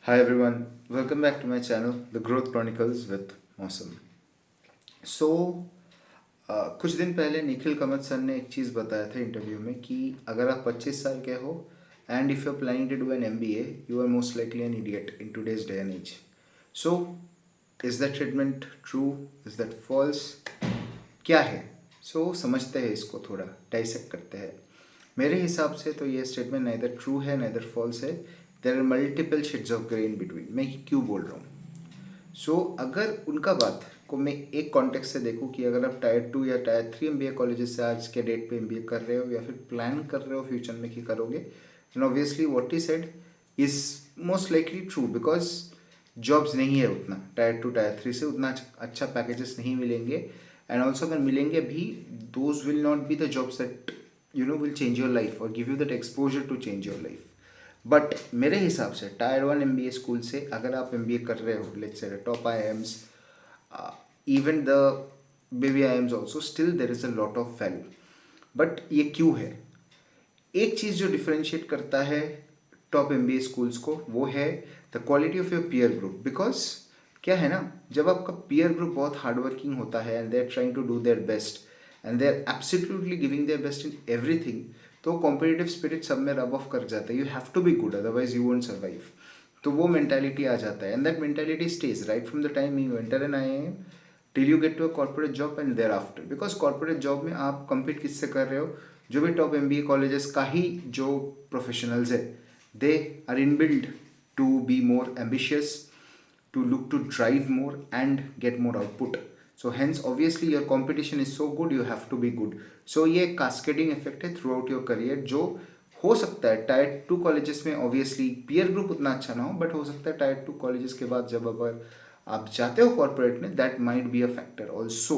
Hi everyone, welcome back to my channel, The Growth Chronicles with Mosam. So, कुछ दिन पहले Nikhil कमत sir ने एक चीज़ बताया था इंटरव्यू में कि अगर आप 25 साल के हो and if you are planning to do an MBA, you are most likely an idiot in today's day and age. So is that statement true? Is that false? क्या है? समझते हैं इसको, थोड़ा डाइसेक्ट करते हैं. मेरे हिसाब से तो ये स्टेटमेंट नाइदर ट्रू है नाइदर फॉल्स है. There are multiple shades of grey in between. मैं क्यों बोल रहा हूँ? अगर उनका बात को मैं एक कॉन्टेक्स्ट से देखूँ कि अगर आप टायर 2 या टायर 3 MBA कॉलेजेस से आज के डेट पे MBA कर रहे हो या फिर प्लान कर रहे हो फ्यूचर में कि करोगे, and obviously what he said is most likely true, because jobs नहीं है उतना टायर 2 टायर 3 से उतना अच्छा पैकेजेस नहीं मिलेंगे. एंड ऑल्सो अगर मिलेंगे भी, those will not be the jobs that will change your life और give you that exposure to change your life. But मेरे हिसाब से टायर 1 MBA स्कूल से अगर आप MBA कर रहे हो, let's say top IIMs, even the baby IIMs also, still there is a lot of value. But ये क्यों है? एक चीज़ जो डिफ्रेंशिएट करता है टॉप MBA स्कूल्स को, वो है the quality of your peer group. Because क्या है ना, जब आपका पीयर ग्रुप बहुत हार्ड वर्किंग होता है and they are trying to do their best and they are absolutely giving their best in everything, तो कॉम्पिटिटिव स्पिरिट सब में रब ऑफ कर जाता है. You have to be good, otherwise you won't survive. तो वो मेंटालिटी आ जाता है and that mentality stays right from the time you enter an IIM till you get to a corporate job and thereafter. Because corporate job में आप compete किससे कर रहे हो? जो भी टॉप MBA कॉलेजेस का ही जो प्रोफेशनल्स है, they are inbuilt to be more ambitious, to look to drive more and get more output. So hence obviously your competition is so good, you have to be good. So ये cascading effect है throughout your career, जो हो सकता है tier 2 colleges में obviously peer group उतना अच्छा ना हो, बट हो सकता है टायर 2 कॉलेजेस के बाद जब अगर आप जाते हो कॉर्पोरेट में, that might be a factor also.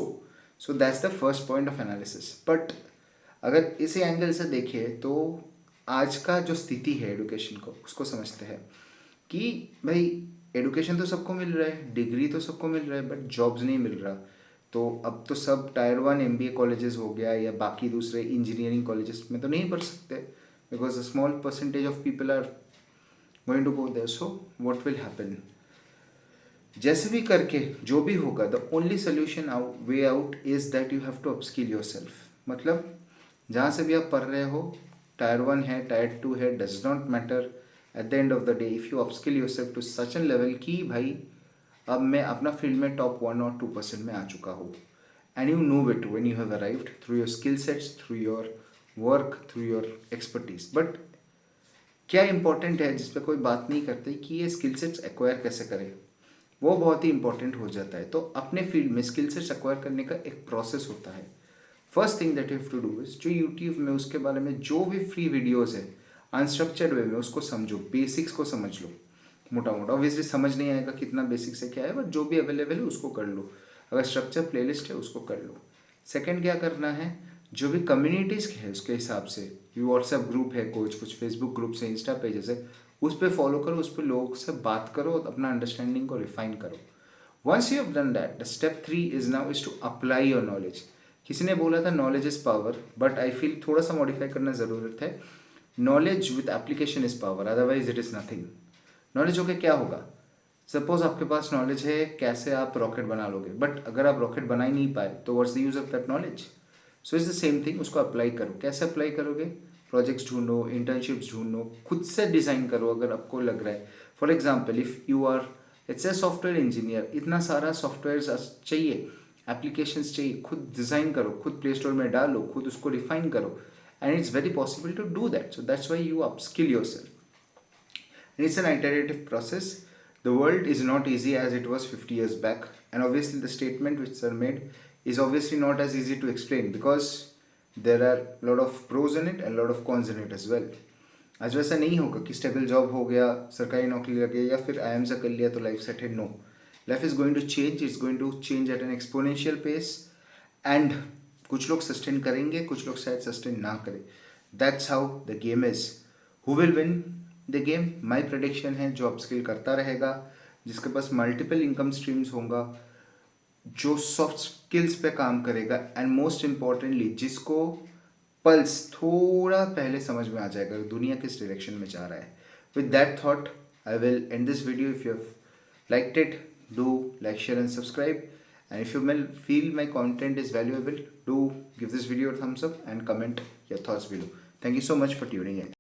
So that's the first point of analysis. But अगर इसी एंगल से देखें तो आज का जो स्थिति है एडुकेशन को, उसको समझते हैं कि भाई एडुकेशन तो सबको मिल रहा है, डिग्री तो सबको मिल रहा है, बट जॉब्स नहीं मिल रहा. तो अब तो सब टायर 1 MBA कॉलेजेस हो गया या बाकी दूसरे इंजीनियरिंग कॉलेजेस में तो नहीं पढ़ सकते, because a small percentage of people are going to go there. So what will happen? जैसे भी करके जो भी होगा, the only solution out way out is that you have to upskill yourself. मतलब जहाँ से भी आप पढ़ रहे हो, टायर 1 है टायर 2 है, does not matter. At the end of the day if you upskill yourself to such an level कि भाई अब मैं अपना फील्ड में टॉप 1 और 2% में आ चुका हूँ, and you know it when you have arrived through your skill sets, through your work, through your expertise. But क्या इंपॉर्टेंट है जिस पर कोई बात नहीं करते कि ये स्किल सेट्स एक्वायर कैसे करें, वो बहुत ही इंपॉर्टेंट हो जाता है. तो अपने फील्ड में स्किल सेट्स एक्वायर करने का एक प्रोसेस होता है. First thing that you have to do is, जो यूट्यूब में उसके बारे में जो भी फ्री वीडियोस है अनस्ट्रक्चर्ड वे में उसको समझो, बेसिक्स को समझ लो मोटा मोटा. ऑब्वियसली समझ नहीं आएगा कितना बेसिक्स है क्या है, बट जो भी अवेलेबल है उसको कर लो. अगर स्ट्रक्चर प्लेलिस्ट है उसको कर लो. सेकंड क्या करना है, जो भी कम्युनिटीज़ है उसके हिसाब से, ये व्हाट्सएप ग्रुप है, कुछ फेसबुक ग्रुप्स है, इंस्टा पेजेस है, उस पर फॉलो करो, उस पर लोगों से बात करो, अपना अंडरस्टैंडिंग को रिफाइन करो. Once you have done that, the step 3 is now is to apply your knowledge. किसी ने बोला था knowledge is power, but I feel थोड़ा सा मॉडिफाई करना ज़रूरत है. Knowledge with application is power, otherwise it is nothing. Knowledge होके क्या होगा? सपोज आपके पास नॉलेज है कैसे आप रॉकेट बना लोगे, बट अगर आप रॉकेट बना ही नहीं पाए तो what's the use of that knowledge? So is the same thing. उसको अप्लाई करो. कैसे अप्लाई करोगे? प्रोजेक्ट्स ढूंढो, इंटर्नशिप्स ढूंढो, खुद से डिज़ाइन करो. अगर आपको लग रहा है, for example if you are it's a software engineer, इतना सारा सॉफ्टवेयर चाहिए, एप्लीकेशंस चाहिए, खुद डिज़ाइन करो, खुद प्ले स्टोर में डालो, खुद उसको रिफाइन करो, and it's very possible to do that. So that's why you upskill yourself. And it's an iterative process. The world is not easy as it was 50 years back, and obviously the statement which sir made is obviously not as easy to explain because there are a lot of pros in it and a lot of cons in it as well. आज वैसा नहीं होगा कि stable job हो गया, सरकारी नौकरी लग गई या फिर IIM से कर लिया तो लाइफ सेट है. No, life is going to change. It's going to change at an exponential pace, and कुछ लोग सस्टेन करेंगे, कुछ लोग शायद सस्टेन ना करें. That's how the game is. Who will win the game? My prediction है जो अपस्किल करता रहेगा, जिसके पास मल्टीपल इनकम स्ट्रीम्स होगा, जो सॉफ्ट स्किल्स पे काम करेगा, एंड मोस्ट इम्पॉर्टेंटली जिसको पल्स थोड़ा पहले समझ में आ जाएगा दुनिया किस डायरेक्शन में जा रहा है. With that thought I will end this video. If you have liked it, do like, share and subscribe. And if you feel my content is valuable, do give this video a thumbs up and comment your thoughts below. Thank you so much for tuning in.